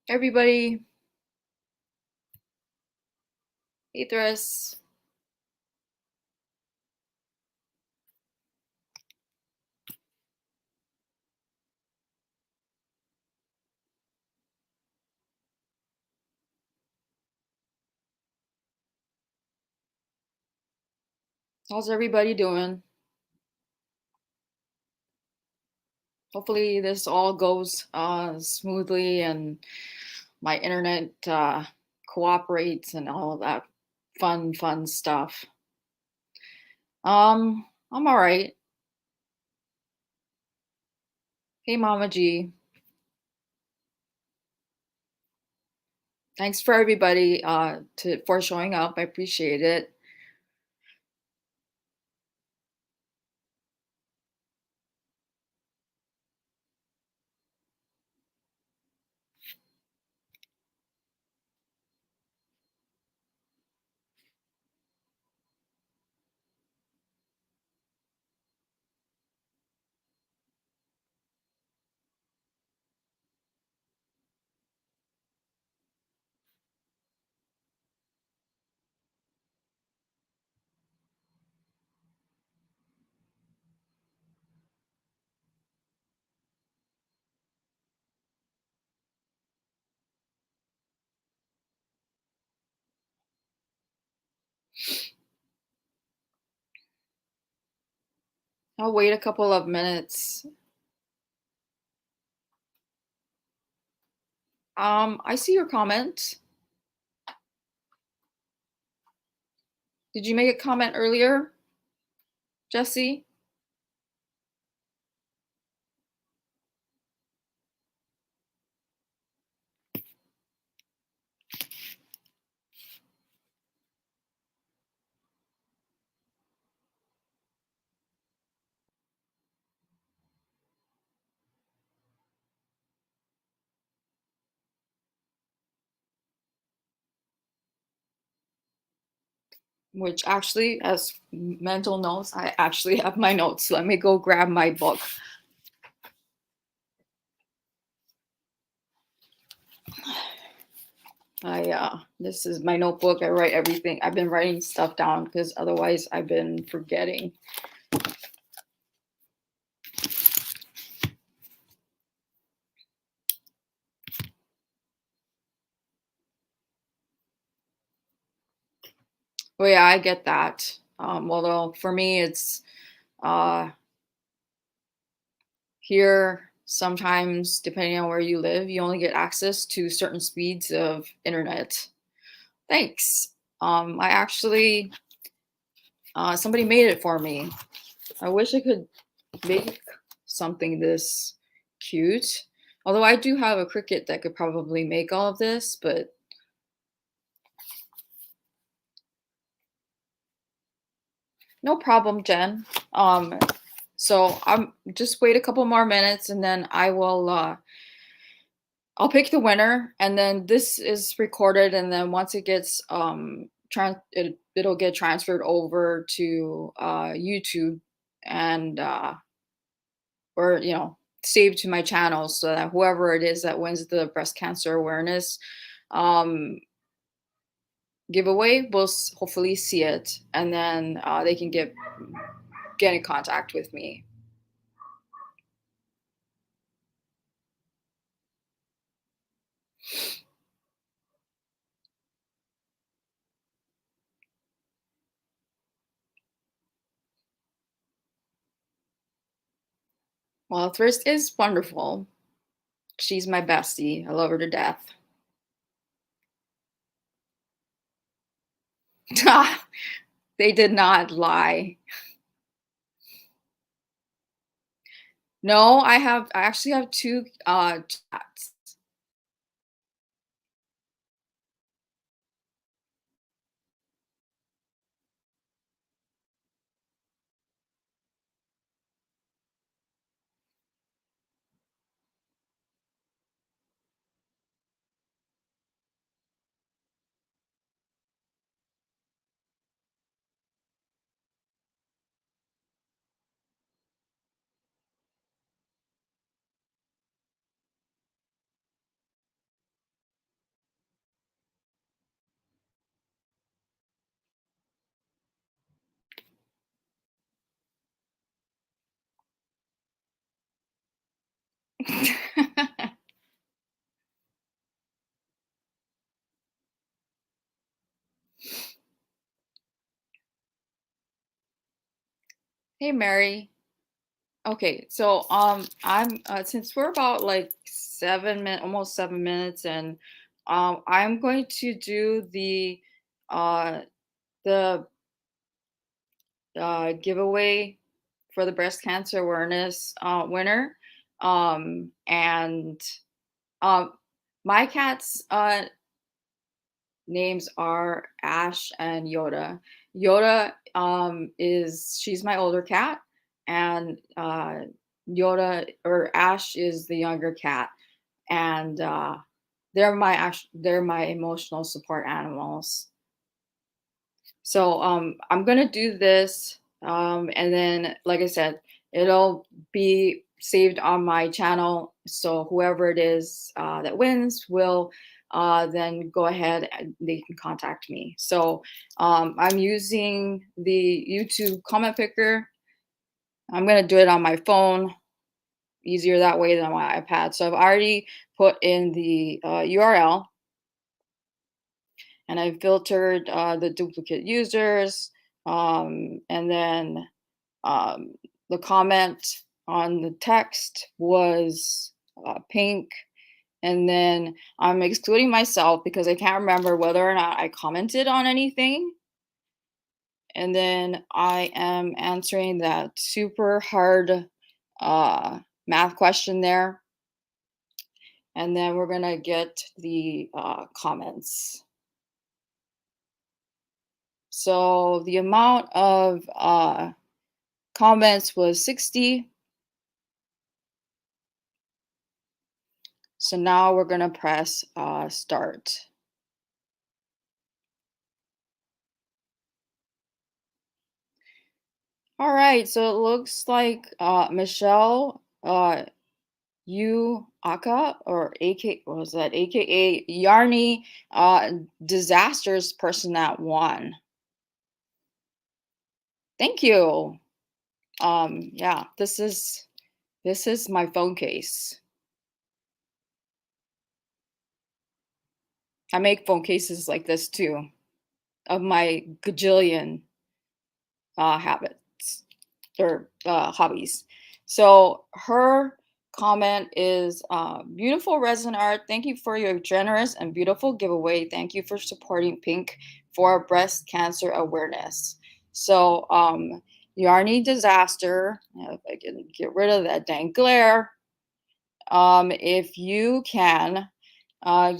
Everybody, hey Thris, how's everybody doing? Hopefully this all goes smoothly and my internet cooperates and all of that fun stuff. I'm all right. Hey Mama G, thanks for everybody for showing up. I appreciate it. I'll wait a couple of minutes. I see your comment. Did you make a comment earlier, Jesse? Which actually, as mental notes, I actually have my notes. Let me go grab my book. This is my notebook. I write everything. I've been writing stuff down because otherwise I've been forgetting. Oh yeah, I get that. Although for me, it's uh, here. Sometimes, depending on where you live, you only get access to certain speeds of internet. Thanks. I actually somebody made it for me. I wish I could make something this cute. Although I do have a Cricut that could probably make all of this, but no problem, Jen. So I'm just wait a couple more minutes and then I'll pick the winner and then this is recorded and then once it gets it'll get transferred over to YouTube and or saved to my channel so that whoever it is that wins the breast cancer awareness um giveaway will hopefully see it and then they can get in contact with me. Well, first is wonderful. She's my bestie. I love her to death. They did not lie. No, I actually have two chats. Hey, Mary. Okay, so I'm since we're about like 7 minutes, almost 7 minutes, and I'm going to do uh the giveaway for the breast cancer awareness winner. And um my cats names are Ash and Yoda. Yoda is she's my older cat, and Yoda or Ash is the younger cat, and they're my emotional support animals. So I'm gonna do this, and then like I said, it'll be saved on my channel. So whoever it is that wins will then go ahead and they can contact me. So I'm using the YouTube comment picker. I'm gonna do it on my phone, easier that way than on my iPad. So I've already put in the URL, and I filtered the duplicate users, and then um, the comment on the text was pink, and then I'm excluding myself because I can't remember whether or not I commented on anything. And then I am answering that super hard math question there, and then we're gonna get the comments. So the amount of comments was 60. So now we're gonna press start. All right, so it looks like Michelle Yu Aka, or AK, what was that? AKA Yarny Disasters person that won. Thank you. Yeah, this is my phone case. I make phone cases like this too, of my gajillion habits or hobbies. So her comment is beautiful resin art. Thank you for your generous and beautiful giveaway. Thank you for supporting Pink for breast cancer awareness. So Yarny Disaster, if I can get rid of that dang glare. If you can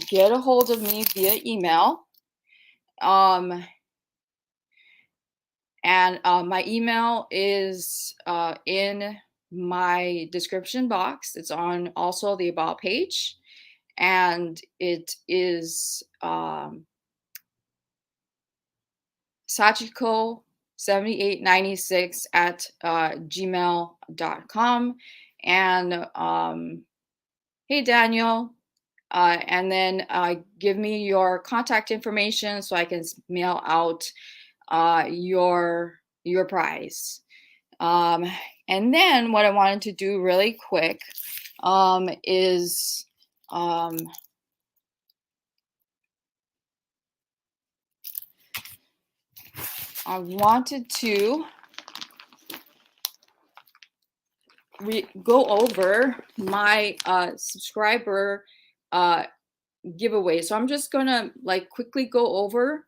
get a hold of me via email. And my email is in my description box. It's on also the About page. And it is Sachiko7896 at gmail.com. And hey, Daniel. And then give me your contact information so I can mail out your prize. And then what I wanted to do really quick is I wanted to go over my subscriber giveaway. So I'm just gonna like quickly go over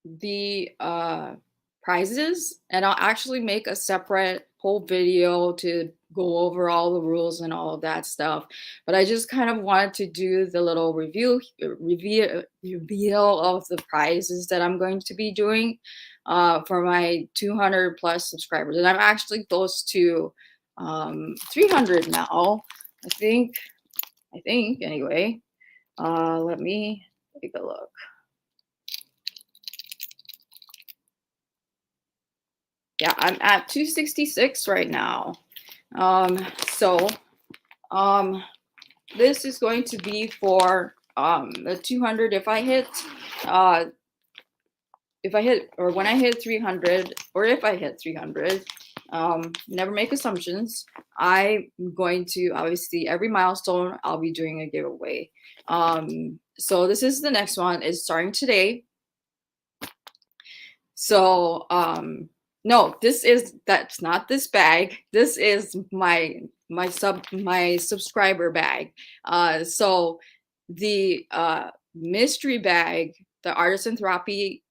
the prizes, and I'll actually make a separate whole video to go over all the rules and all of that stuff. But I just kind of wanted to do the little reveal of the prizes that I'm going to be doing for my 200 plus subscribers, and I'm actually close to 300 now. I think anyway. Let me take a look. Yeah, I'm at 266 right now. So this is going to be for the 200. If I hit or when I hit 300, or if I hit 300, never make assumptions. I'm going to, obviously, every milestone I'll be doing a giveaway. So this is the next one. Is starting today. So no, that's not this bag. This is my subscriber bag. So the mystery bag, the Artisan Therapy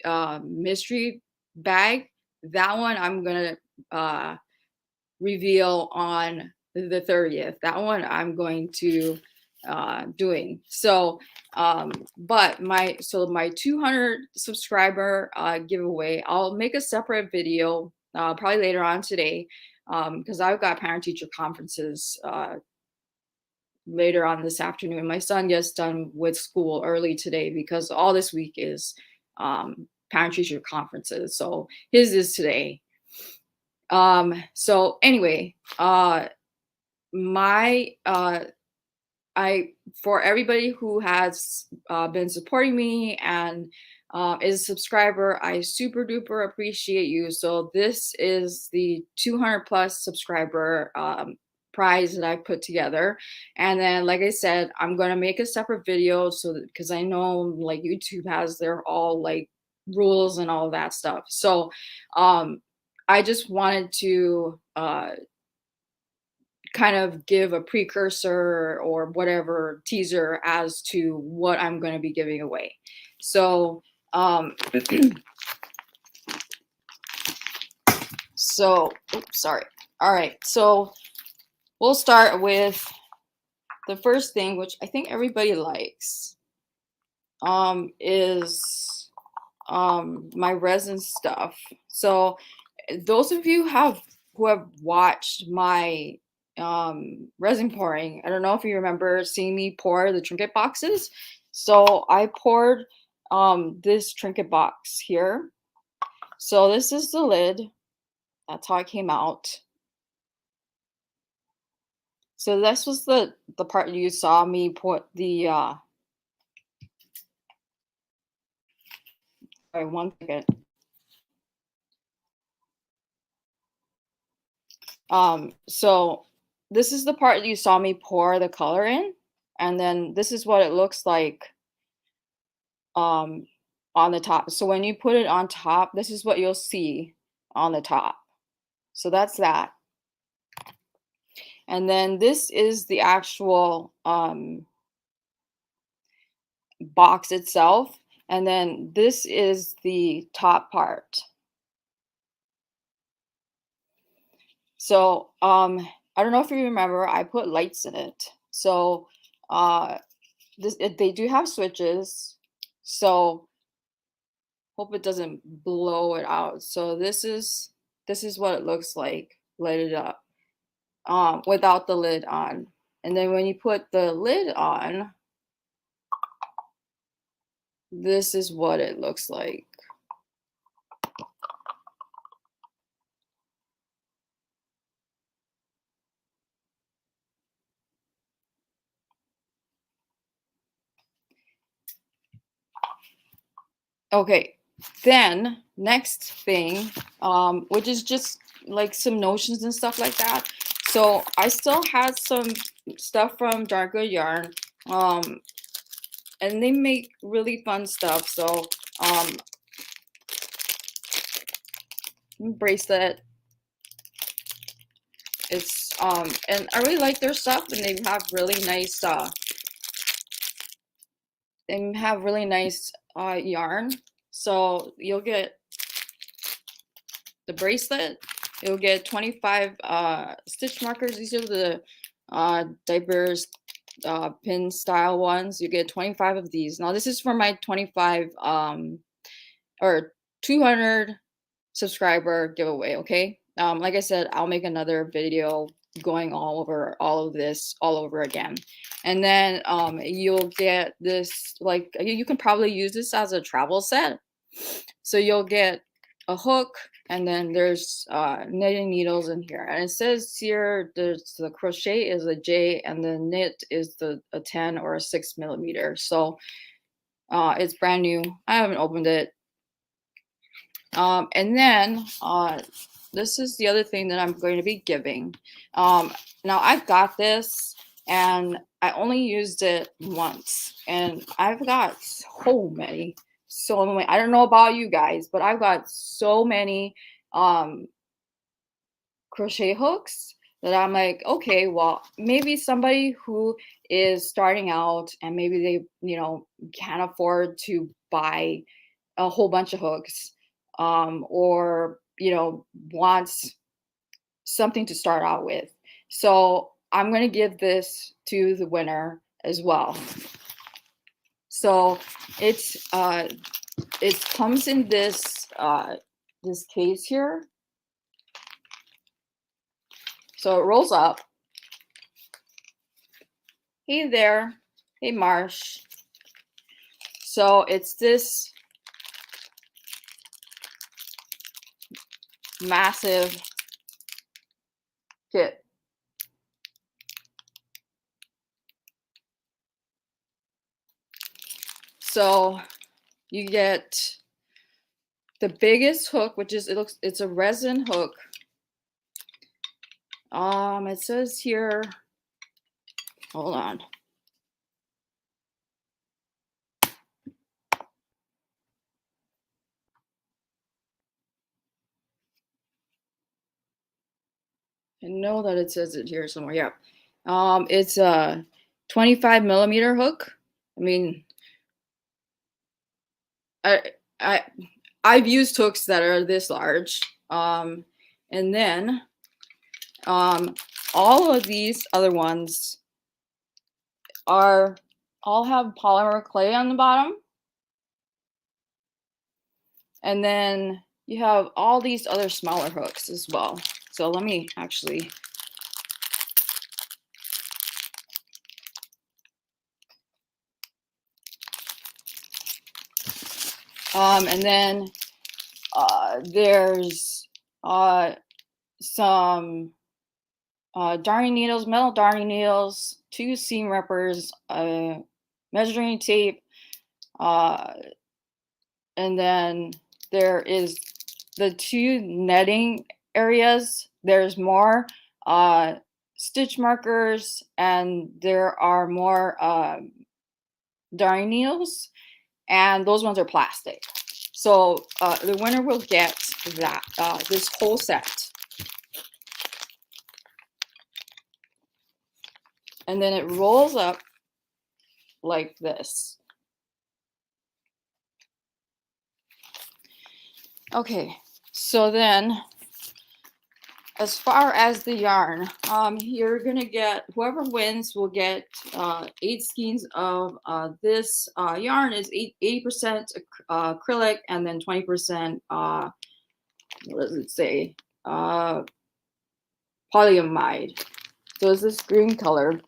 mystery bag, that one I'm gonna reveal on the 30th. That one I'm going to doing. So but my 200 subscriber giveaway, I'll make a separate video probably later on today, because I've got parent teacher conferences later on this afternoon. My son gets done with school early today because all this week is parent teacher conferences, so his is today. So anyway, my for everybody who has been supporting me and is a subscriber, I super duper appreciate you. So this is the 200 plus subscriber prize that I put together. And then, like I said, I'm going to make a separate video, so that, because I know like YouTube has their all like rules and all that stuff. So I just wanted to kind of give a precursor or whatever teaser as to what I'm going to be giving away. So oops, sorry. All right, so we'll start with the first thing, which I think everybody likes, is my resin stuff. So those of you who have watched my resin pouring, I don't know if you remember seeing me pour the trinket boxes. So I poured this trinket box here. So this is the lid. That's how it came out. So this was the part you saw me put the sorry, one second. So this is the part you saw me pour the color in, and then this is what it looks like on the top. So when you put it on top, this is what you'll see on the top. So that's that. And then this is the actual box itself. And then this is the top part. So I don't know if you remember, I put lights in it. So they do have switches. So hope it doesn't blow it out. So this is what it looks like lighted up without the lid on. And then when you put the lid on, this is what it looks like. Okay, then next thing, which is just like some notions and stuff like that. So I still had some stuff from Dark Good Yarn, and they make really fun stuff. So bracelet. It's and I really like their stuff, and they have really nice yarn. So you'll get the bracelet, you'll get 25 stitch markers. These are the diapers pin style ones. You get 25 of these. Now this is for my 25 or 200 subscriber giveaway. Okay, like I said, I'll make another video going all over all of this all over again. And then you'll get this, like you can probably use this as a travel set. So you'll get a hook, and then there's knitting needles in here, and it says here there's the crochet is a J and the knit is a 10 or a 6 millimeter. So it's brand new. I haven't opened it. And then this is the other thing that I'm going to be giving. Now I've got this and I only used it once and I've got so many. I don't know about you guys, but I've got so many crochet hooks that I'm like, okay, well, maybe somebody who is starting out and maybe they, can't afford to buy a whole bunch of hooks, or, wants something to start out with. So I'm going to give this to the winner as well. So it comes in this this case here. So it rolls up. Hey there. Hey, Marsh. So it's this massive kit. So you get the biggest hook, which is it's a resin hook. It says here, hold on. I know that it says it here somewhere. Yeah. It's a 25 millimeter hook. I mean, I I've used hooks that are this large. And then all of these other ones all have polymer clay on the bottom. And then you have all these other smaller hooks as well. So let me actually and then there's some darning needles, metal darning needles, 2 seam rippers, measuring tape, and then there is the 2 netting areas. There's more stitch markers, and there are more darning needles, and those ones are plastic. So the winner will get that this whole set. And then it rolls up like this. Okay, so then as far as the yarn, you're gonna get, whoever wins will get 8 skeins of this yarn. Is 80% acrylic and then 20% what does it say, polyamide. So it's this green color,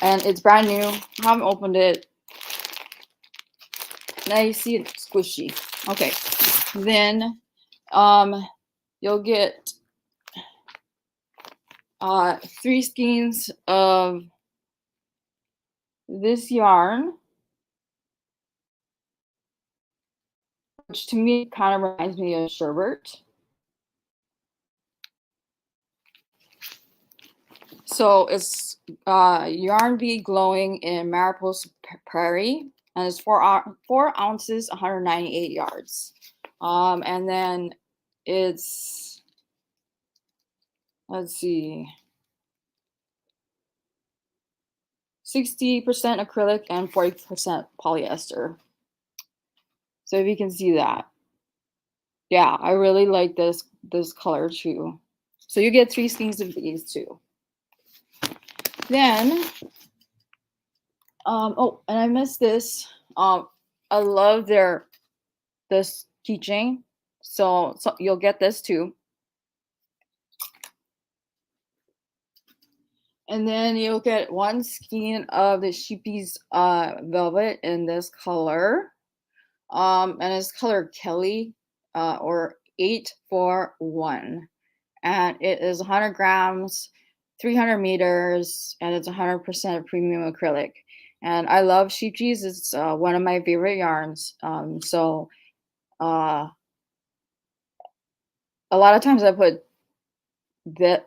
and it's brand new. I haven't opened it. Now you see it's squishy. Okay, then you'll get 3 skeins of this yarn, which to me kind of reminds me of sherbet. So it's Yarn Bee Glowing in Mariposa Prairie, and it's 4 ounces, 198 yards. And then it's, let's see, 60% acrylic and 40% polyester. So if you can see that. Yeah, I really like this color too. So you get 3 skeins of these too. Then, oh, and I missed this. I love this keychain. So you'll get this too. And then you'll get 1 skein of the Sheepies velvet in this color. And it's color Kelly, or 841. And it is 100 grams, 300 meters, and it's 100% premium acrylic. And I love Sheepies. It's one of my favorite yarns. So a lot of times I put that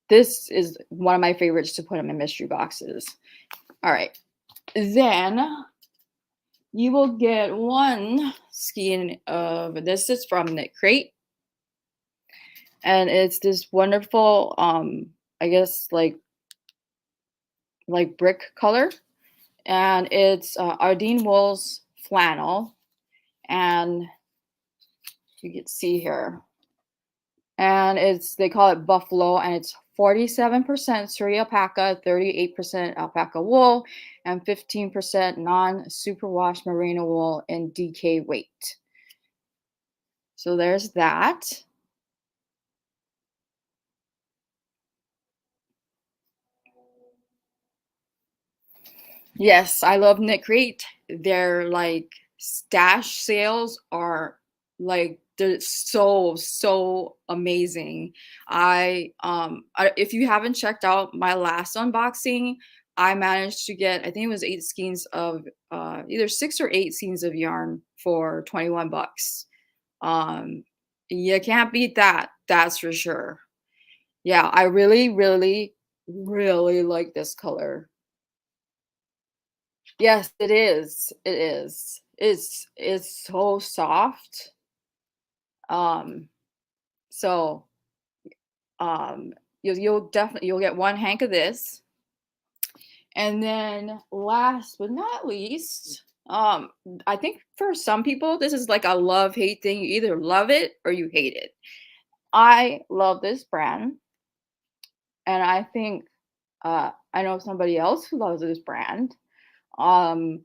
this is one of my favorites to put in my mystery boxes. All right. Then you will get one skein of this is from Knit Crate. And it's this wonderful I guess like brick color. And it's Ardeen Wool's flannel. And you can see here. And they call it buffalo, and it's 47% Suri alpaca, 38% alpaca wool, and 15% non-superwash merino wool in DK weight. So there's that. Yes, I love Knit Crate. Their like stash sales are like they're so amazing. If you haven't checked out my last unboxing, I managed to get I think it was 8 skeins of either 6 or 8 skeins of yarn for 21 bucks. Um you can't beat that, that's for sure. Yeah, I really like this color. Yes, it is. It is. It's so soft. Um, so you'll definitely you'll get one hank of this. And then last but not least, I think for some people this is like a love-hate thing. You either love it or you hate it. I love this brand, and I think I know somebody else who loves this brand. Um,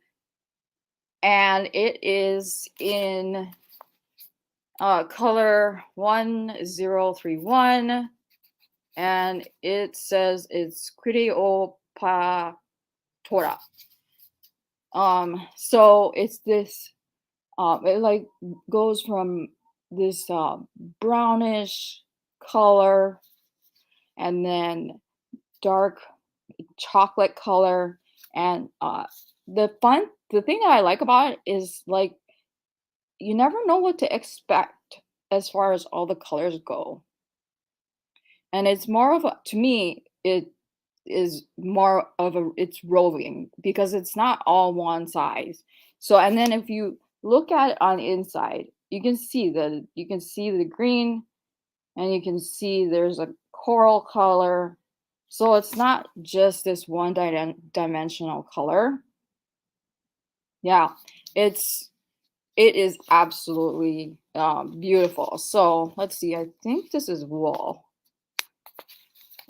and it is in color 1031, and it says it's Cleopatra. So it's this it like goes from this brownish color and then dark chocolate color. And the thing that I like about it is like you never know what to expect as far as all the colors go. And it's more of a, to me, it is more of a, it's roving because it's not all one size. So, and then if you look at it on the inside, you can see the green, and you can see there's a coral color. So it's not just this one dimensional color. Yeah, it's it is absolutely beautiful. So let's see. I think this is wool.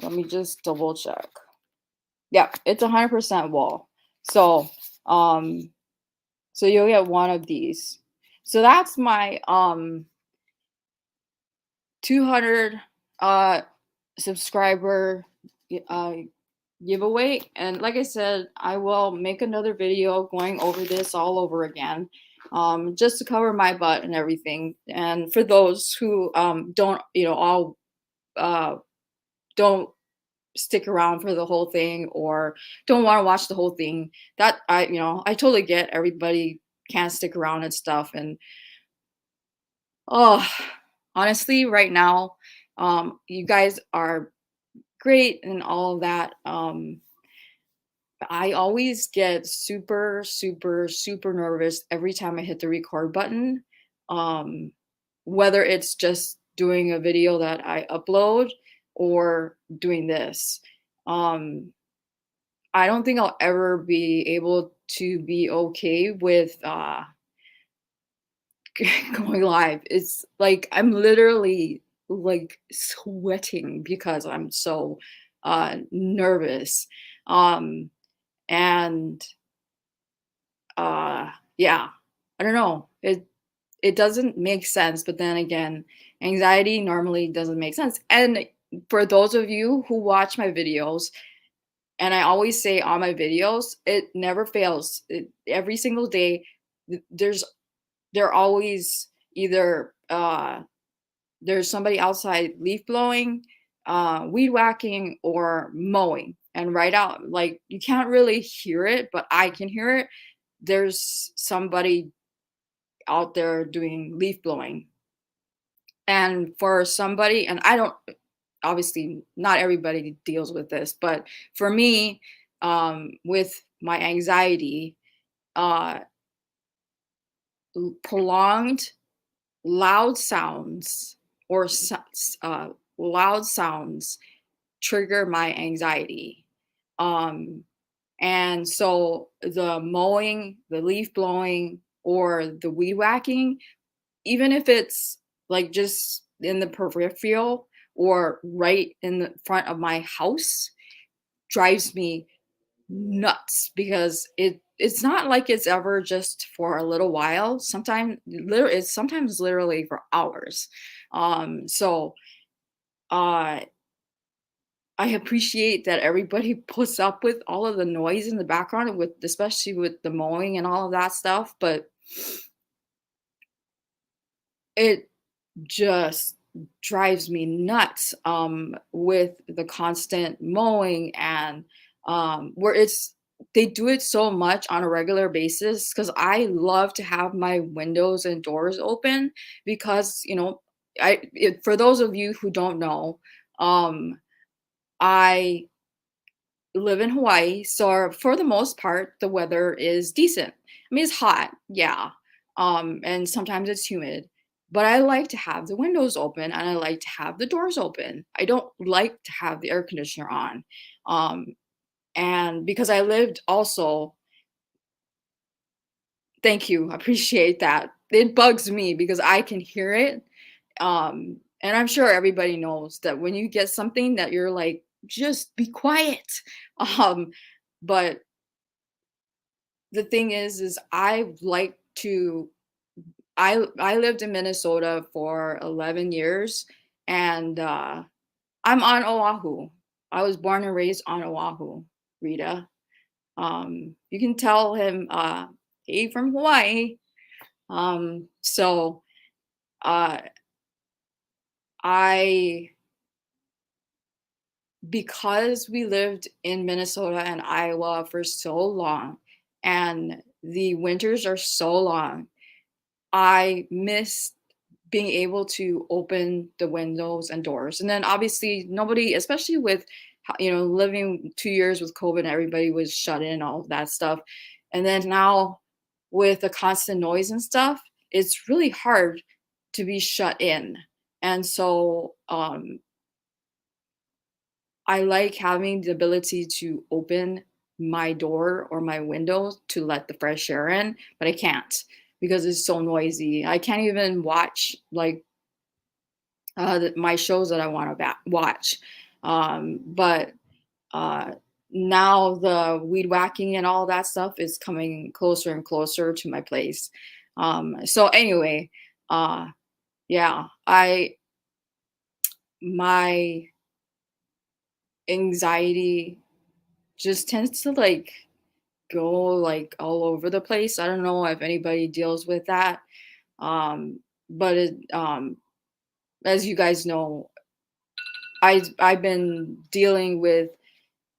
Let me just double check. Yeah, it's 100% wool. So so you'll get one of these. So that's my 200 subscriber uh giveaway. And like I said, I will make another video going over this all over again, just to cover my butt and everything. And for those who don't, all don't stick around for the whole thing or don't want to watch the whole thing, that I totally get. Everybody can't stick around and stuff. And oh, honestly, right now, you guys are great and all of that. I always get super nervous every time I hit the record button. Um, Whether it's just doing a video that I upload or doing this. Um, I don't think I'll ever be able to be okay with going live. It's like I'm literally like sweating because I'm so nervous. Um, and yeah, I don't know, it doesn't make sense, but then again, anxiety normally doesn't make sense. And for those of you who watch my videos, and I always say on my videos, it never fails. Every single day there's there always either there's somebody outside leaf blowing, weed whacking, or mowing. And right out, like you can't really hear it, but I can hear it. There's somebody out there doing leaf blowing. And for somebody, and I don't, obviously not everybody deals with this, but for me, with my anxiety, uh, prolonged loud sounds or loud sounds trigger my anxiety. Um, and so the mowing, the leaf blowing, or the weed whacking, even if it's like just in the peripheral or right in the front of my house, drives me nuts because it's not like it's ever just for a little while. Sometimes it's sometimes literally for hours. So uh I appreciate that everybody puts up with all of the noise in the background, with especially with the mowing and all of that stuff, but it just drives me nuts, with the constant mowing, and where it's they do it so much on a regular basis, because I love to have my windows and doors open, because for those of you who don't know, um I live in Hawaii, so for the most part, the weather is decent. I mean, it's hot, yeah, and sometimes it's humid, but I like to have the windows open and I like to have the doors open. I don't like to have the air conditioner on, um, and because I lived also, thank you, I appreciate that. It bugs me because I can hear it, and I'm sure everybody knows that when you get something that you're like, just be quiet, um, but the thing is I like to I lived in Minnesota for 11 years, and I'm on Oahu. I was born and raised on Oahu, Rita. You can tell him hey from Hawaii. So uh I because we lived in Minnesota and Iowa for so long, and the winters are so long, I miss being able to open the windows and doors. And then obviously nobody, especially with living 2 years with COVID, everybody was shut in, all of that stuff. And then now with the constant noise and stuff, it's really hard to be shut in. And so I like having the ability to open my door or my window to let the fresh air in, but I can't because it's so noisy. I can't even watch like my shows that I want to watch. But uh, now the weed whacking and all that stuff is coming closer and closer to my place. So anyway, uh, yeah, I my anxiety just tends to like go like all over the place. I don't know if anybody deals with that. But as you guys know, I've been dealing with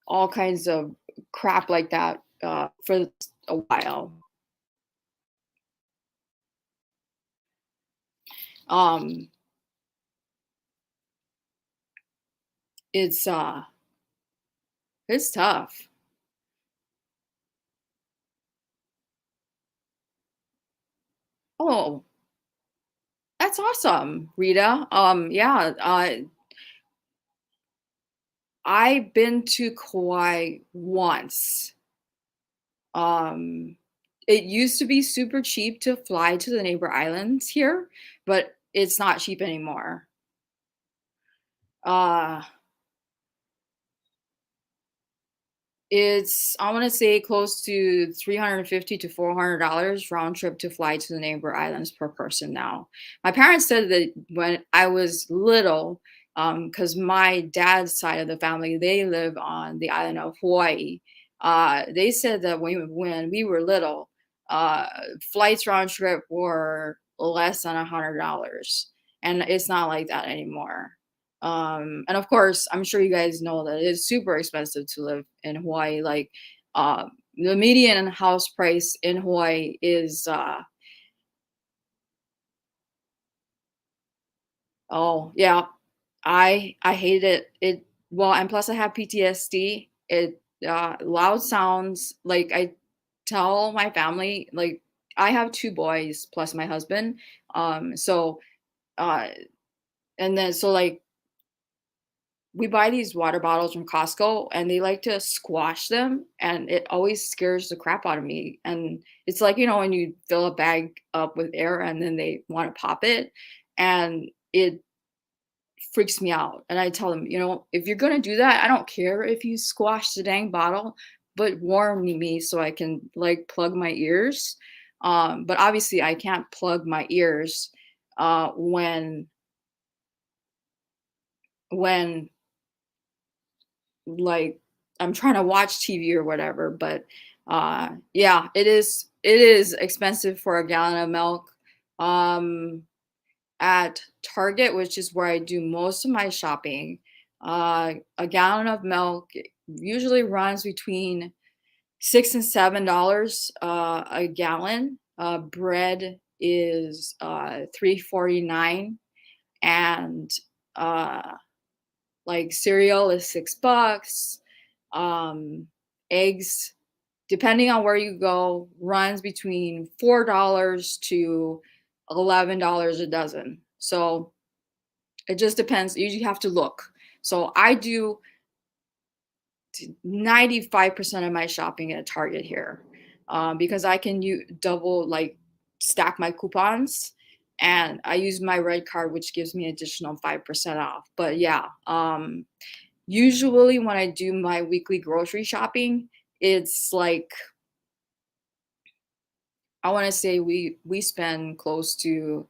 all kinds of crap like that for a while. Um, it's it's tough. Oh, that's awesome, Rita. Yeah, I've been to Kauai once. Um, it used to be super cheap to fly to the neighbor islands here, but it's not cheap anymore. Uh, it's I want to say close to 350 to $400 round trip to fly to the neighbor islands per person now. My parents said that when I was little, because my dad's side of the family, they live on the island of Hawaii. They said that when we were little, uh, flights round trip were less than $100, and it's not like that anymore. And of course, I'm sure you guys know that it's super expensive to live in Hawaii. Like, the median house price in Hawaii is Oh, yeah. I hate it. Well, and plus I have PTSD. Loud sounds, like, I tell my family, like, I have 2 boys plus my husband. So, uh, and then so, like, we buy these water bottles from Costco and they like to squash them, and it always scares the crap out of me. And it's like, when you fill a bag up with air and then they want to pop it, and it freaks me out. And I tell them, if you're gonna do that, I don't care if you squash the dang bottle, but warn me so I can, like, plug my ears. But obviously I can't plug my ears when like I'm trying to watch TV or whatever. But yeah, it is expensive for a gallon of milk. Um at Target, which is where I do most of my shopping, a gallon of milk usually runs between $6 and $7 a gallon. Bread is 3.49, and uh, like cereal is $6. Um, Eggs, depending on where you go, runs between $4 to $11 a dozen. So it just depends. You have to look. So I do 95% of my shopping at Target here, because I can double, like, stack my coupons, and I use my red card, which gives me additional 5% off. But yeah, usually when I do my weekly grocery shopping, it's like, I want to say we spend close to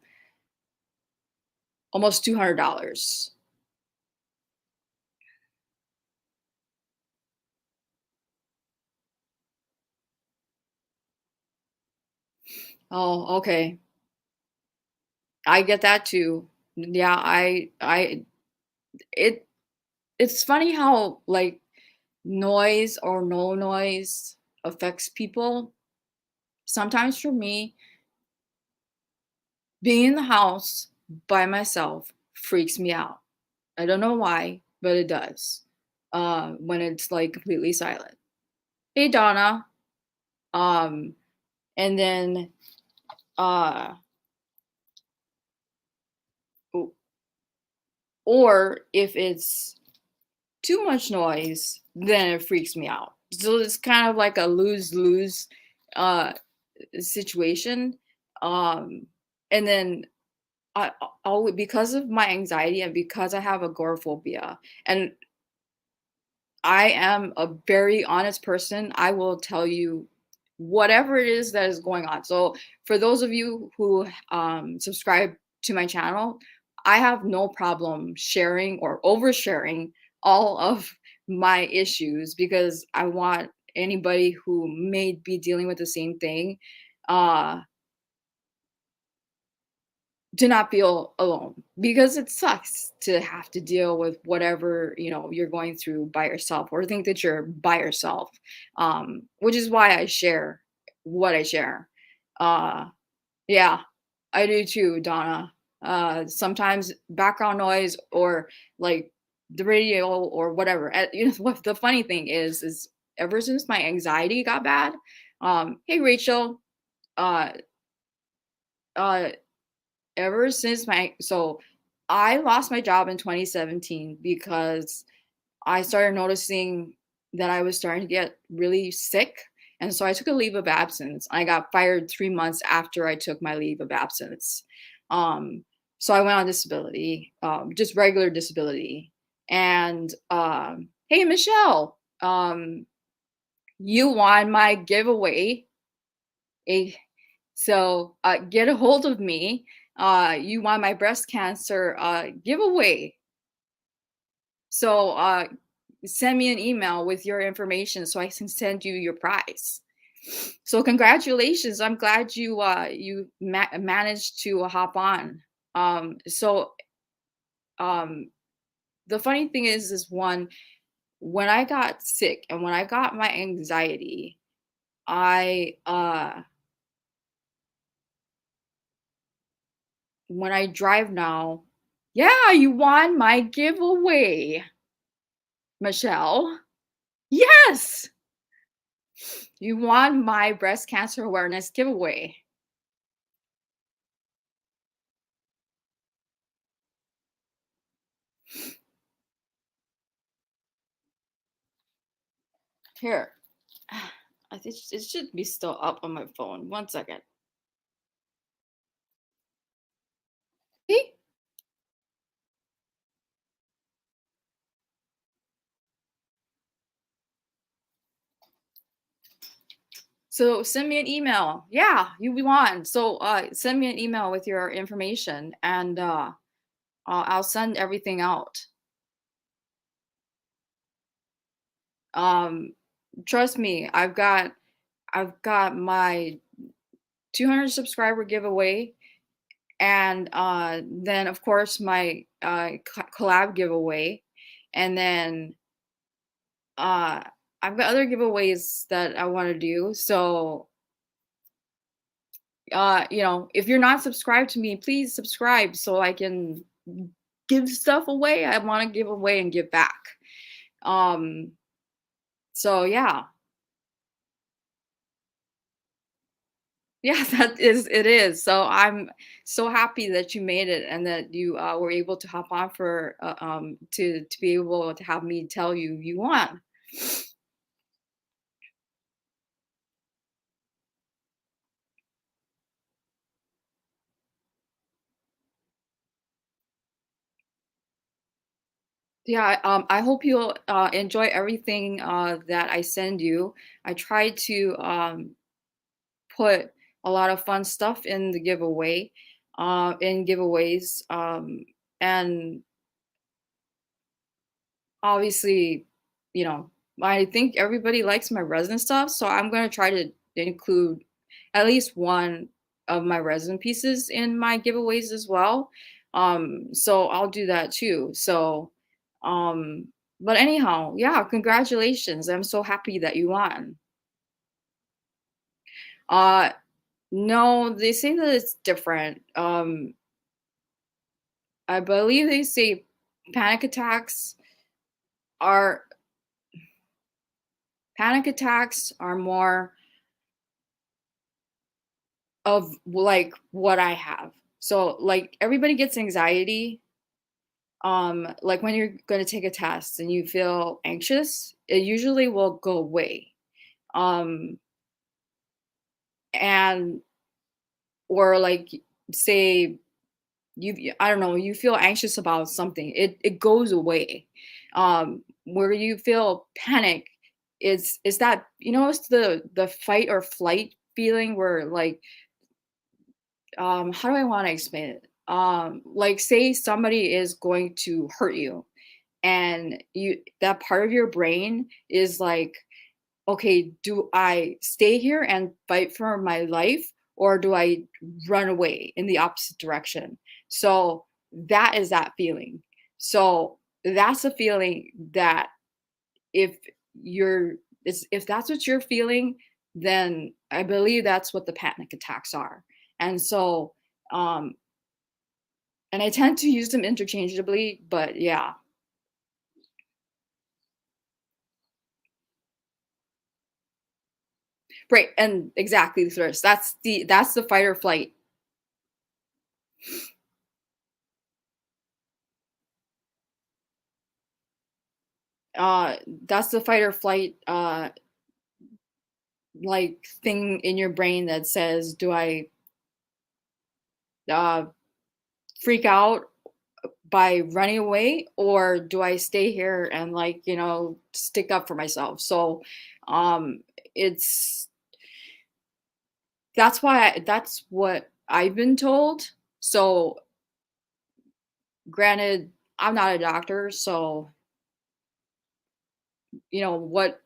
almost $200. Oh, okay. I get that too. Yeah, it it's funny how, like, noise or no noise affects people. Sometimes for me, being in the house by myself freaks me out. I don't know why, but it does. When it's, like, completely silent. Hey Donna. Um, and then uh o- or if it's too much noise, then it freaks me out. So it's kind of like a lose-lose uh situation. Um, and then I always, because of my anxiety and because I have agoraphobia, and I am a very honest person, I will tell you whatever it is that is going on. So for those of you who subscribe to my channel, I have no problem sharing or oversharing all of my issues, because I want anybody who may be dealing with the same thing uh to not feel alone, because it sucks to have to deal with whatever you're going through by yourself, or think that you're by yourself. Which is why I share what I share. uh yeah, I do too, Donna. Sometimes background noise, or like the radio or whatever. What the funny thing is ever since my anxiety got bad, hey Rachel, uh uh ever since my so I lost my job in 2017 because I started noticing that I was starting to get really sick. And so I took a leave of absence. I got fired 3 months after I took my leave of absence. Um, so I went on disability, just regular disability. And hey, Michelle, you won my giveaway. A So get a hold of me. You won my breast cancer giveaway. So send me an email with your information so I can send you your prize. So congratulations! I'm glad you managed to hop on. So um, the funny thing is one, when I got sick and when I got my anxiety, I when I drive now, Yeah, you won my giveaway, Michelle. Yes, you won my breast cancer awareness giveaway. Here, I think it should be still up on my phone. One second. See? So send me an email. Yeah, you won. So send me an email with your information, and I'll send everything out. Um, Trust me, I've got my 200 subscriber giveaway, and then of course my collab giveaway, and then uh, I've got other giveaways that I want to do. So if you're not subscribed to me, please subscribe so I can give stuff away. I want to give away and give back. Um, so yeah. Yeah, that is it is. So I'm so happy that you made it and that you were able to hop on for to be able to have me tell you you won. Yeah, I hope you'll enjoy everything that I send you. I try to put a lot of fun stuff in the giveaway, in giveaways, and obviously, you know, I think everybody likes my resin stuff, so I'm gonna try to include at least one of my resin pieces in my giveaways as well. So I'll do that too. So, um, but anyhow, yeah, congratulations. I'm so happy that you won. Uh, no, they say that it's different. I believe they say panic attacks are panic attacks are more of like what I have. So like everybody gets anxiety. Like when you're going to take a test and you feel anxious, it usually will go away. Um, and or like say I don't know, you feel anxious about something, it goes away. Where you feel panic is that it's the fight or flight feeling where like how do I want to explain it? Like say somebody is going to hurt you and you that part of your brain is like, okay, do I stay here and fight for my life or do I run away in the opposite direction? So that is that feeling. So that's a feeling that if you're if that's what you're feeling, then I believe that's what the panic attacks are. And so um and I tend to use them interchangeably, but yeah. Right, and exactly the thirst. That's the fight or flight. Uh that's the fight or flight like thing in your brain that says, do I uh freak out by running away or do I stay here and like, stick up for myself? So um it's that's what I've been told. So granted, I'm not a doctor, so what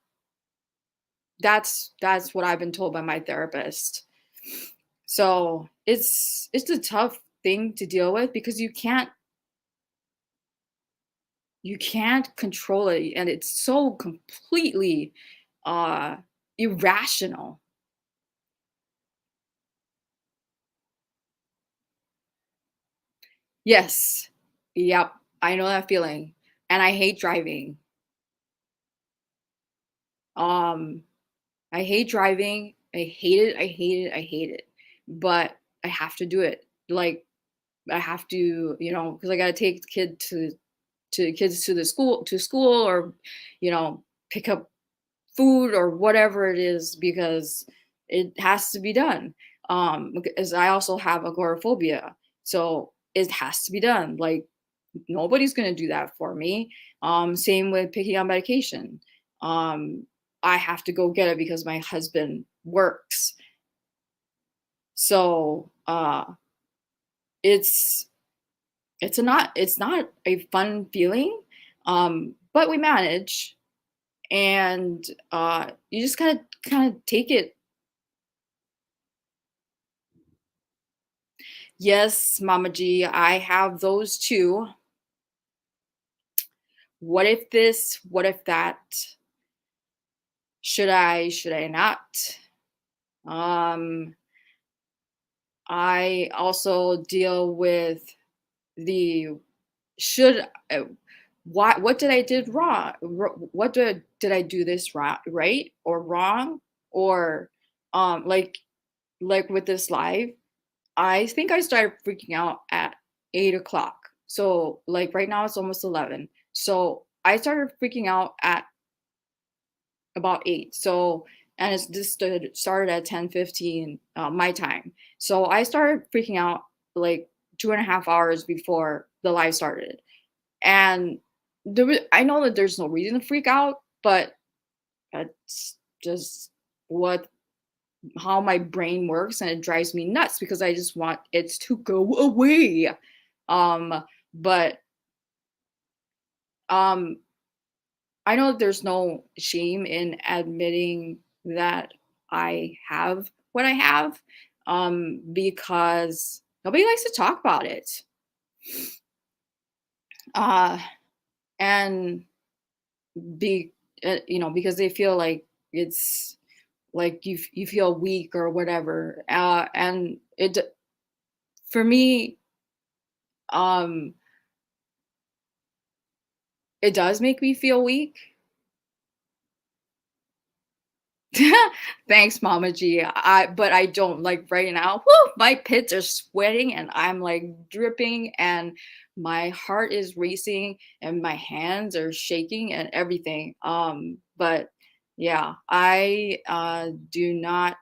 that's what I've been told by my therapist. So it's a tough thing to deal with because you can't control it and it's so completely uh irrational. Yes. Yep, I know that feeling, and I hate driving. Um, I hate driving. I hate it, I hate it, I hate it, but I have to do it. Like, I have to, because I gotta take the kids to the school, or, pick up food or whatever it is, because it has to be done. Because I also have agoraphobia, so it has to be done. Like, nobody's gonna do that for me. Same with picking up medication. Um, I have to go get it because my husband works. So it's it's not a fun feeling, but we manage, and you just gotta kind of take it. Yes, Mama G, I have those too. What if this? What if that? Should I? Should I not? Um, I also deal with the should. What did I did wrong? What did I do this right or wrong, or like with this live? I think I started freaking out at 8 o'clock. So, like, right now it's almost 11. So I started freaking out at about 8. So, and this started at 10:15 my time. So I started freaking out like 2.5 hours before the live started. And I know that there's no reason to freak out, but that's just what how my brain works, and it drives me nuts because I just want it to go away. Um, but um, I know that there's no shame in admitting that I have what I have, because nobody likes to talk about it. Uh, and be because they feel like it's like you feel weak or whatever. And it for me, um it does make me feel weak. Thanks, Mama G. But I don't, like, right now. Whoo, my pits are sweating and I'm like dripping, and my heart is racing and my hands are shaking and everything. But yeah, I do not.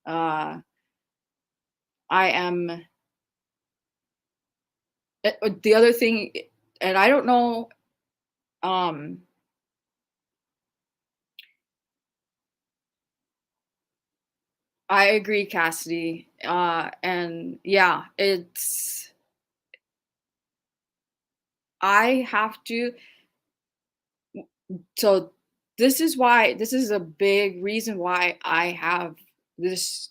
Uh, I am the other thing, and I don't know. Um, I agree, Cassidy. And yeah, I have to. So this is a big reason why I have this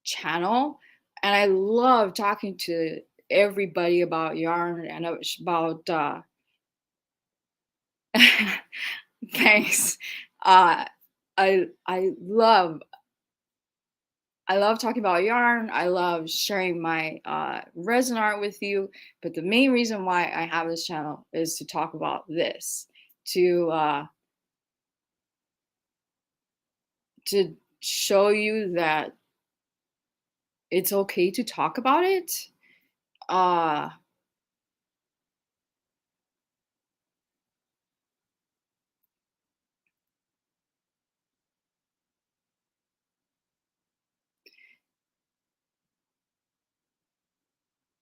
channel, and I love talking to everybody about yarn and about thanks. Uh I love talking about yarn. I love sharing my resin art with you. But the main reason why I have this channel is to talk about this, to to show you that it's okay to talk about it. Uh,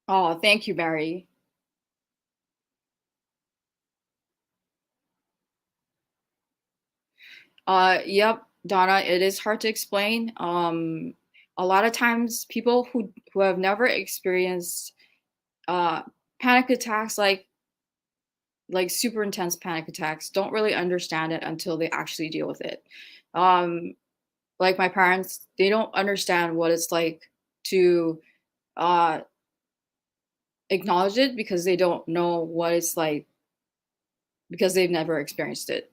oh, thank you, Barry. Yep, Donna, it is hard to explain. A lot of times people who have never experienced uh panic attacks, like super intense panic attacks, don't really understand it until they actually deal with it. Um, like my parents, they don't understand what it's like to uh acknowledge it, because they don't know what it's like, because they've never experienced it.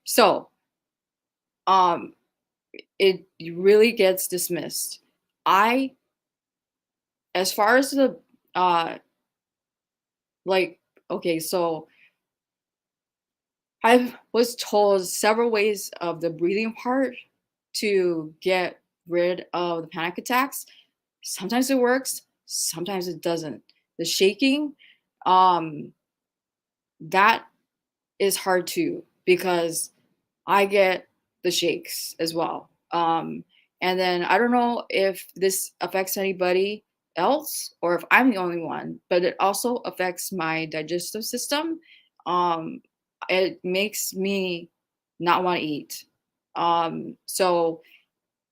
So, um it really gets dismissed. I As far as the uh like Okay, so I was told several ways of the breathing part to get rid of the panic attacks. Sometimes it works, sometimes it doesn't. The shaking, um, that is hard too because I get the shakes as well. And then I don't know if this affects anybody else or if I'm the only one, but it also affects my digestive system. Um, it makes me not want to eat. So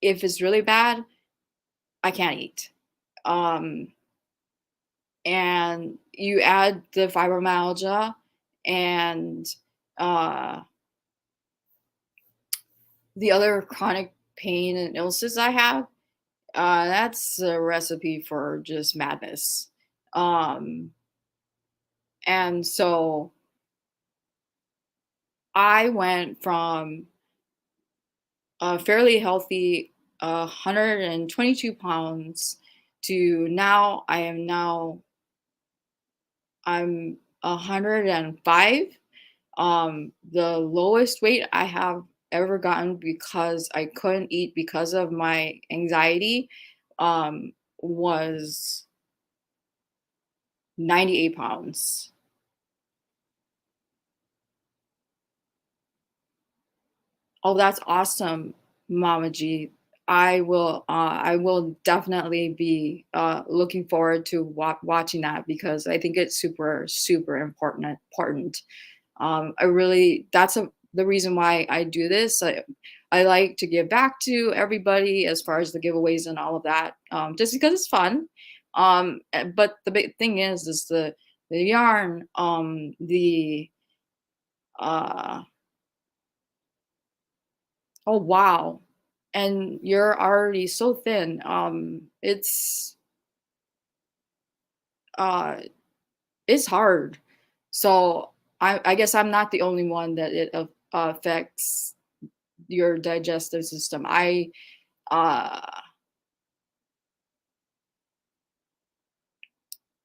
if it's really bad, I can't eat. Um, and you add the fibromyalgia and uh, the other chronic pain and illnesses I have, that's a recipe for just madness. Um, and so I went from a fairly healthy 122 pounds to now I'm 105. The lowest weight I have ever gotten because I couldn't eat because of my anxiety was 98 pounds. Oh, that's awesome, Mama G. I will definitely be looking forward to watching that because I think it's super, super important. I really that's the reason why I do this. I like to give back to everybody as far as the giveaways and all of that, just because it's fun. But the big thing is the yarn, the uh, oh wow, and you're already so thin. Uh, it's hard. So I guess I'm not the only one that it affects your digestive system. Uh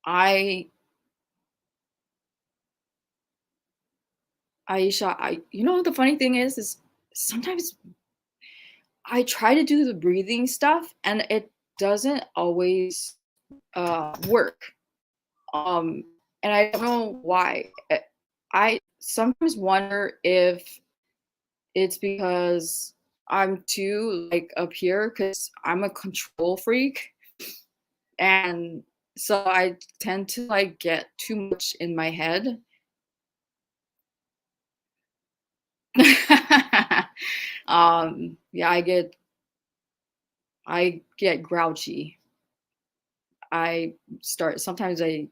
I Aisha, the funny thing is sometimes I try to do the breathing stuff and it doesn't always work. Um and I don't know why. I sometimes wonder if it's because I'm too like up here because I'm a control freak and so I tend to like get too much in my head. Yeah, I get grouchy. I start sometimes I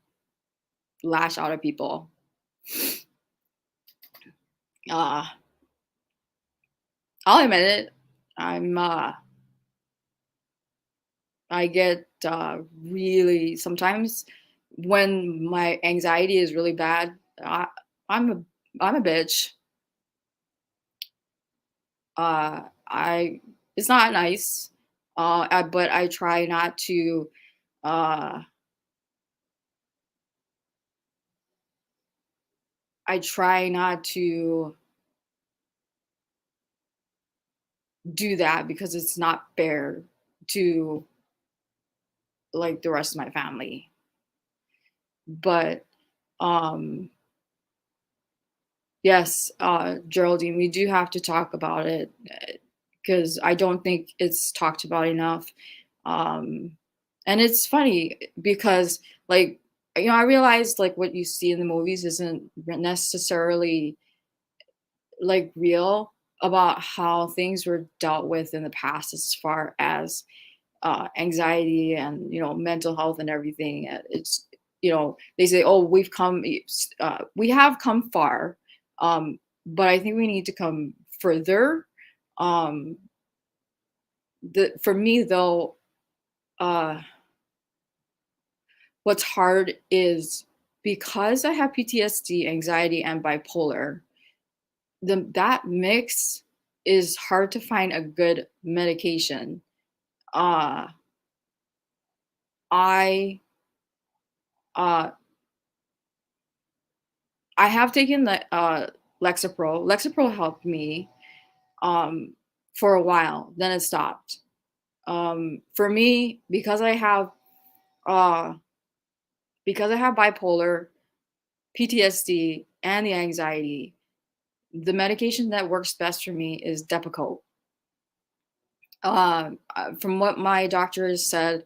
lash out at people. Uh, I'll admit it. I'm I get really sometimes when my anxiety is really bad, I'm a I'm a bitch. I it's not nice. But I try not to uh I try not to do that because it's not fair to like the rest of my family. But um yes, Geraldine, we do have to talk about it because I don't think it's talked about enough. Um and it's funny because like I realized like what you see in the movies isn't necessarily like real about how things were dealt with in the past as far as anxiety and mental health and everything. It's they say, oh, we have come far, but I think we need to come further. Um, for me though, uh, what's hard is because I have PTSD, anxiety, and bipolar. That mix is hard to find a good medication. Uh, I uh, I have taken the Lexapro. Lexapro helped me um, for a while. Then it stopped. For me, uh, because I have bipolar, PTSD, and the anxiety, the medication that works best for me is Depakote. From what my doctor has said,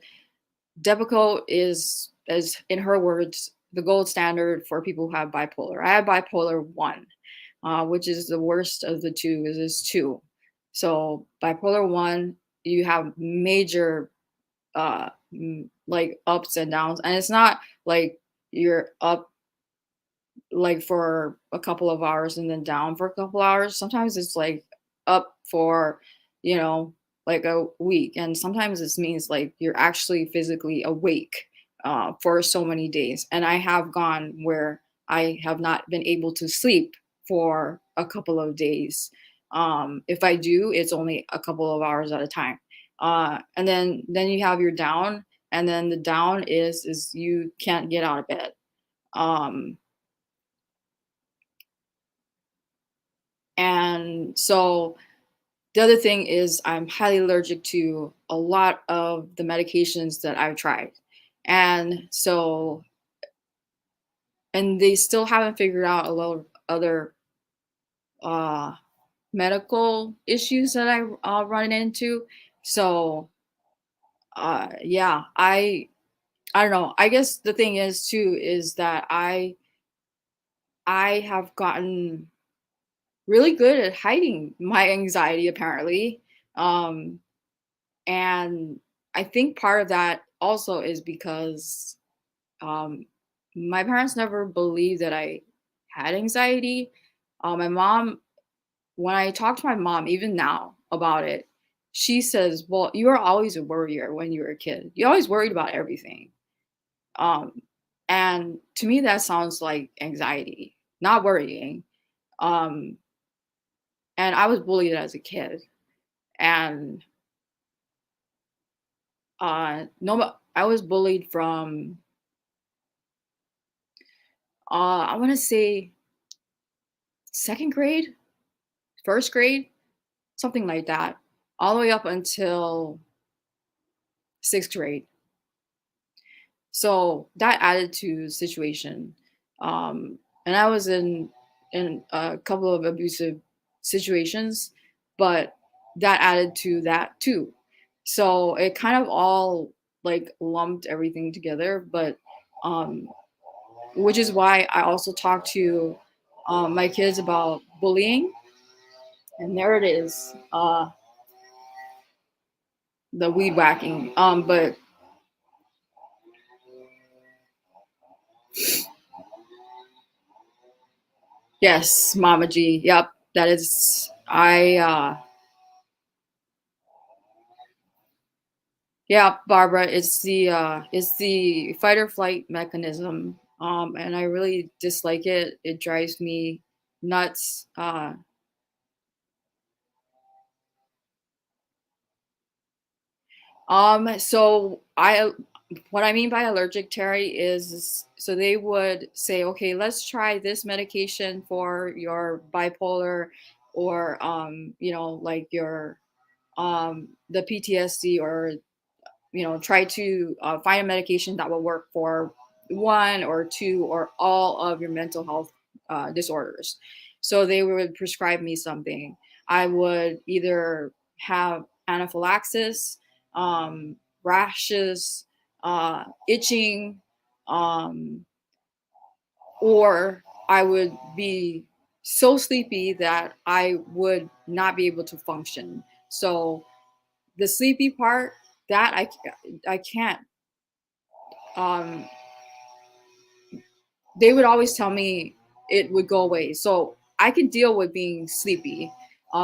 Depakote is, as in her words, the gold standard for people who have bipolar. I have bipolar one, which is the worst of the two. Is two. So bipolar one, you have major like ups and downs, and it's not like you're up like for a couple of hours and then down for a couple hours. Sometimes it's like up for, you know, like a week. And sometimes this means like you're actually physically awake for so many days. And I have gone where I have not been able to sleep for a couple of days. If I do, it's only a couple of hours at a time. And then you have your down, and then the down is you can't get out of bed. Um, And so the other thing is I'm highly allergic to a lot of the medications that I've tried. And so, and they still haven't figured out a lot of other uh, medical issues that I run into. So, yeah, I don't know. I guess the thing is too is that I have gotten really good at hiding my anxiety apparently. Um, And I think part of that also is because um, my parents never believed that I had anxiety. My mom, when I talk to my mom, even now about it, she says, "Well, you were always a worrier when you were a kid. You always worried about everything." Um, and to me, that sounds like anxiety, not worrying. Um, and I was bullied as a kid, and no, I was bullied from I want to say second grade, first grade, something like that, all the way up until sixth grade. So that added to the situation. And I was in a couple of abusive situations, but that added to that too. So it kind of all like lumped everything together, but um, which is why I also talk to my kids about bullying. And there it is, the weed whacking. But yes, Mama G. Yep, that is. Yeah, Barbara. It's the fight or flight mechanism. And I really dislike it. It drives me nuts. So what I mean by allergic, Terry, is so they would say, okay, let's try this medication for your bipolar, or like your the PTSD, or try to find a medication that will work for one or two or all of your mental health disorders. So they would prescribe me something. I would either have anaphylaxis, rashes, itching, um, or I would be so sleepy that I would not be able to function. So the sleepy part, that I can't. Um, they would always tell me it would go away. So I can deal with being sleepy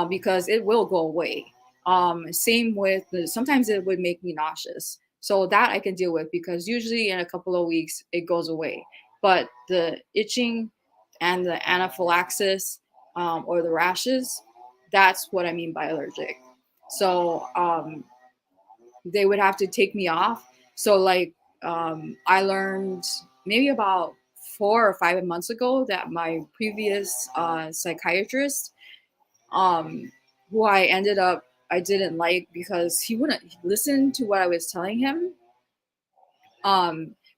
because it will go away. Same with sometimes it would make me nauseous. So that I can deal with because usually in a couple of weeks it goes away. But the itching and the anaphylaxis or the rashes, that's what I mean by allergic. So they would have to take me off. So like I learned maybe about 4 or 5 months ago that my previous psychiatrist, um, who I didn't like because he wouldn't listen to what I was telling him,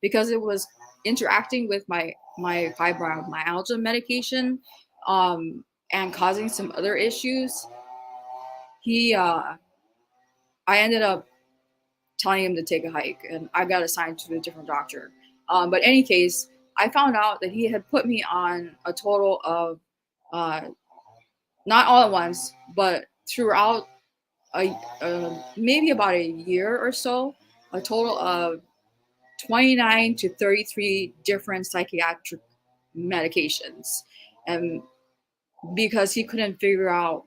because it was interacting with my fibromyalgia medication, um, and causing some other issues. He I ended up telling him to take a hike, and I got assigned to a different doctor. But in any case, I found out that he had put me on a total of, uh, not all at once, but throughout maybe about a year or so, a total of 29 to 33 different psychiatric medications. And because he couldn't figure out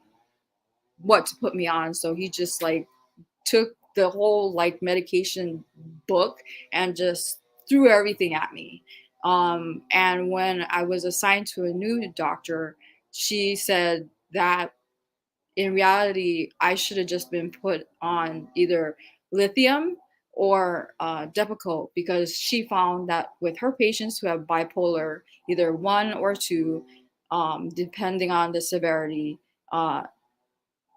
what to put me on, so he just like took the whole like medication book and just threw everything at me. And when I was assigned to a new doctor, she said that in reality, I should have just been put on either lithium or Depakote, because she found that with her patients who have bipolar, either one or two, depending on the severity, uh,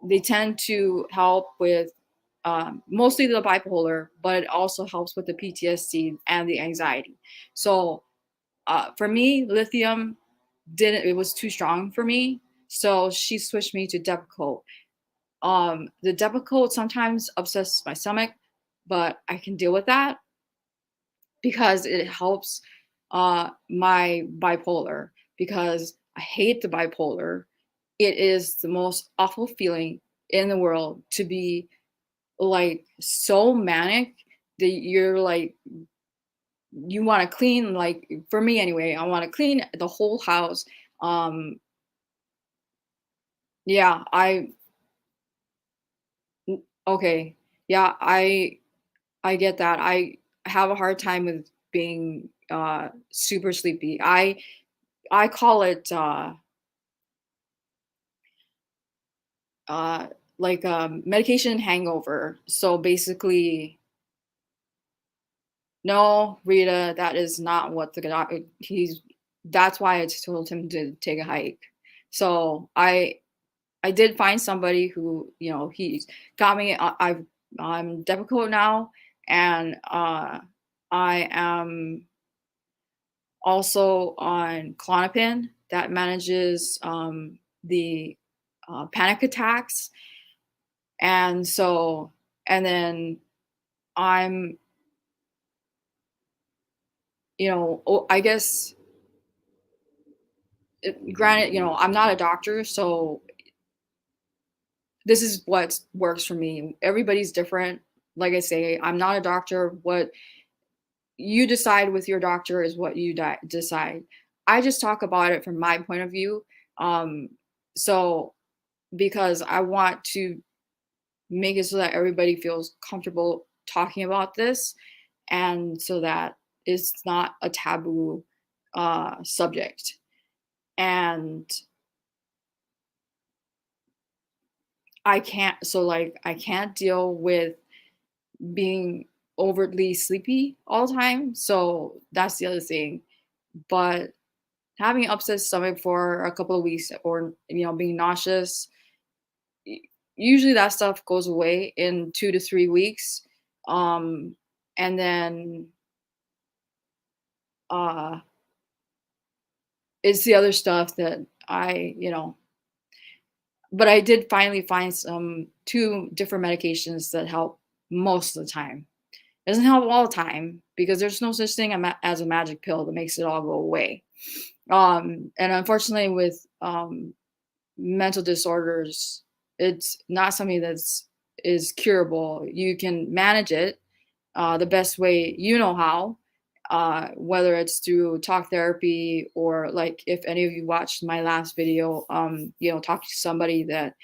they tend to help with mostly the bipolar, but it also helps with the PTSD and the anxiety. So for me, lithium didn't, it was too strong for me. So she switched me to Depakote. The Depakote sometimes upsets my stomach, but I can deal with that because it helps my bipolar, because I hate the bipolar. It is the most awful feeling in the world to be like so manic that you're like, you want to clean, like for me anyway, I want to clean the whole house. um yeah, okay, yeah, I get that. I have a hard time with being super sleepy. I call it uh like medication hangover. So basically, no, Rita, that is not what the doc he's that's why I told him to take a hike. So I did find somebody who, he got me. I'm Depakote now, and I am also on Klonopin that manages the panic attacks, and so and then I'm, I guess, granted, I'm not a doctor, so this is what works for me. Everybody's different. Like I say, I'm not a doctor. What you decide with your doctor is what you decide. I just talk about it from my point of view. So because I want to make it so that everybody feels comfortable talking about this, and so that it's not a taboo subject. And I can't deal with being overtly sleepy all the time. So that's the other thing. But having upset stomach for a couple of weeks, or being nauseous, usually that stuff goes away in 2 to 3 weeks. And then uh it's the other stuff that but I did finally find some two different medications that help most of the time. It doesn't help all the time, because there's no such thing as a magic pill that makes it all go away. And unfortunately, with mental disorders, it's not something that's is curable. You can manage it the best way you know how, whether it's through talk therapy, or like if any of you watched my last video, talk to somebody that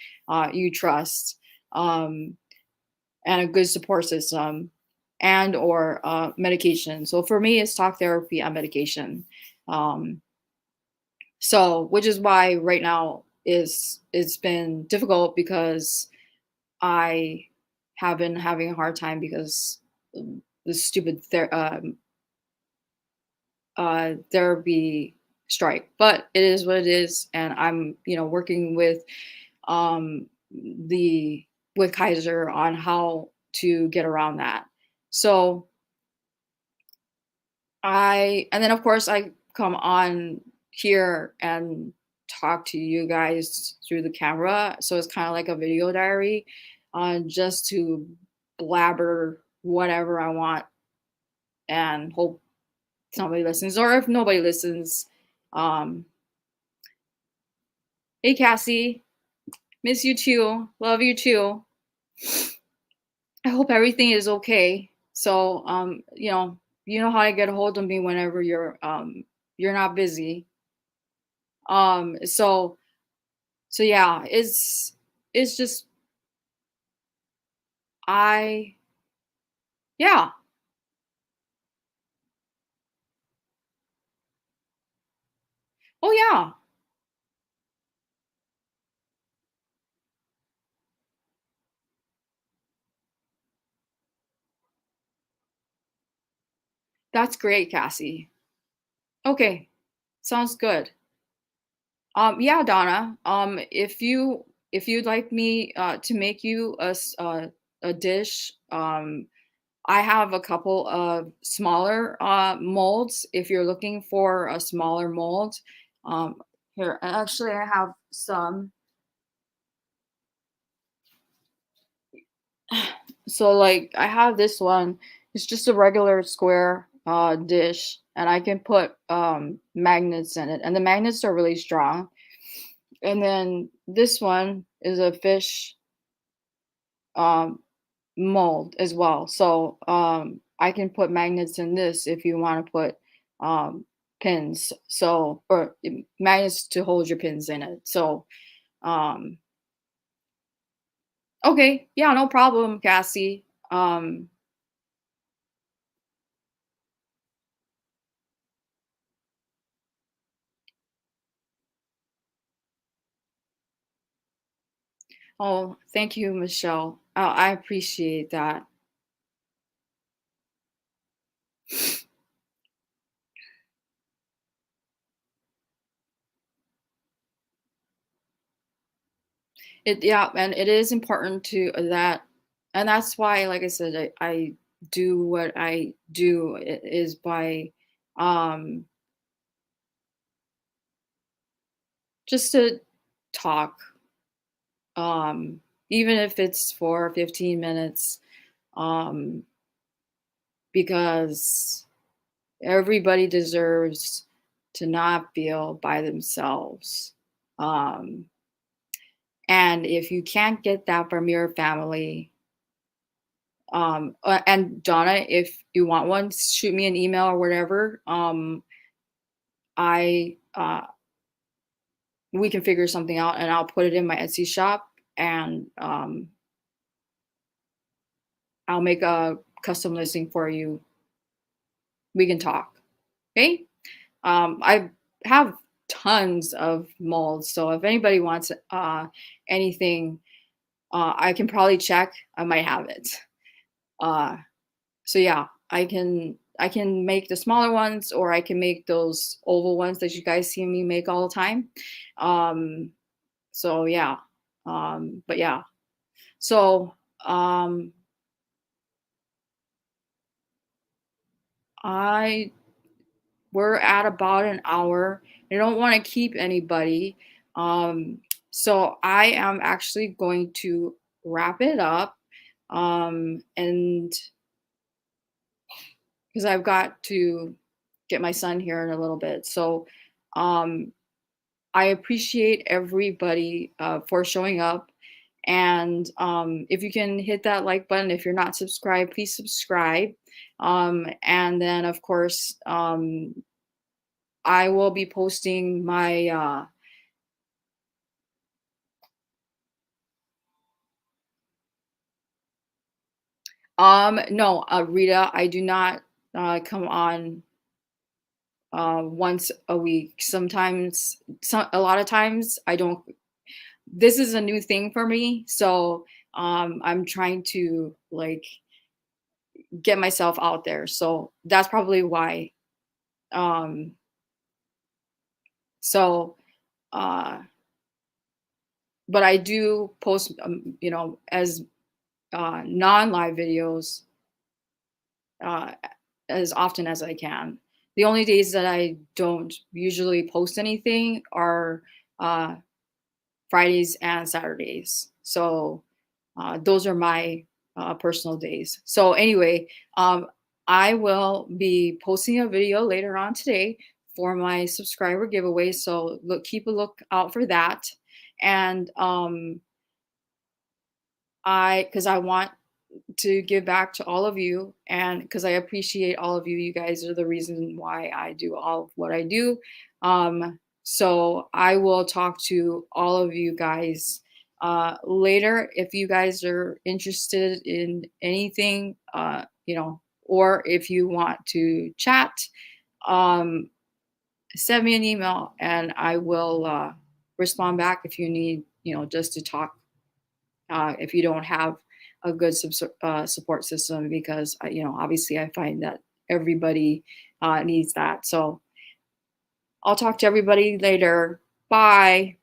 you trust, um, and a good support system, and or medication. So for me, it's talk therapy and medication. Um, so which is why right now it's been difficult, because I have been having a hard time because the stupid there be strike. But it is what it is, and I'm working um, the with Kaiser on how to get around that. So and then of course I come on here and talk to you guys through the camera. So it's kind of like a video diary, just to blabber whatever I want and hope somebody listens. Or if nobody listens, um, hey Cassie, miss you too, love you too. I hope everything is okay. So you know how to get a hold of me whenever you're not busy. So yeah, it's just I yeah. Oh yeah. That's great, Cassie. Okay. Sounds good. Yeah, Donna. If you'd like me to make you a dish, I have a couple of smaller molds if you're looking for a smaller mold. Here, actually I have some. So like I have this one. It's just a regular square dish, and I can put magnets in it, and the magnets are really strong. And then this one is a fish um mold as well. So I can put magnets in this if you want to put pins. So magnets to hold your pins in it. So um okay, yeah, no problem, Cassie. Um oh, thank you, Michelle. I appreciate that. Yeah, and it is important to that, and that's why, like I said, I do what I do is by um just to talk, um even if it's for 15 minutes, um because everybody deserves to not feel by themselves. um and if you can't get that from your family, and Donna, if you want one, shoot me an email or whatever. I We can figure something out, and I'll put it in my Etsy shop, and I'll make a custom listing for you. We can talk. Okay. I have tons of molds, so if anybody wants anything, I can probably check. I might have it. Uh, so yeah, I can make the smaller ones, or I can make those oval ones that you guys see me make all the time. Um, so yeah, but yeah, so um, I we're at about an hour. I don't want to keep anybody. Um, so I am actually going to wrap it up. And because I've got to get my son here in a little bit. So um, I appreciate everybody for showing up. And if you can hit that like button, if you're not subscribed, please subscribe. And then, of course, I will be posting my no, Rita, I do not come on once a week. Sometimes, a lot of times I don't. This is a new thing for me, so I'm trying to like get myself out there. So that's probably why. Um, so, uh, but I do post, as non-live videos uh, as often as I can. The only days that I don't usually post anything are uh, Fridays and Saturdays. So those are my personal days. So anyway, I will be posting a video later on today for my subscriber giveaway. So keep a look out for that. And because I want to give back to all of you, and because I appreciate all of you. You guys are the reason why I do all of what I do. So I will talk to all of you guys later. If you guys are interested in anything, or if you want to chat, um, send me an email and I will respond back if you need, just to talk if you don't have a good support system, because obviously I find that everybody needs that. So I'll talk to everybody later. Bye.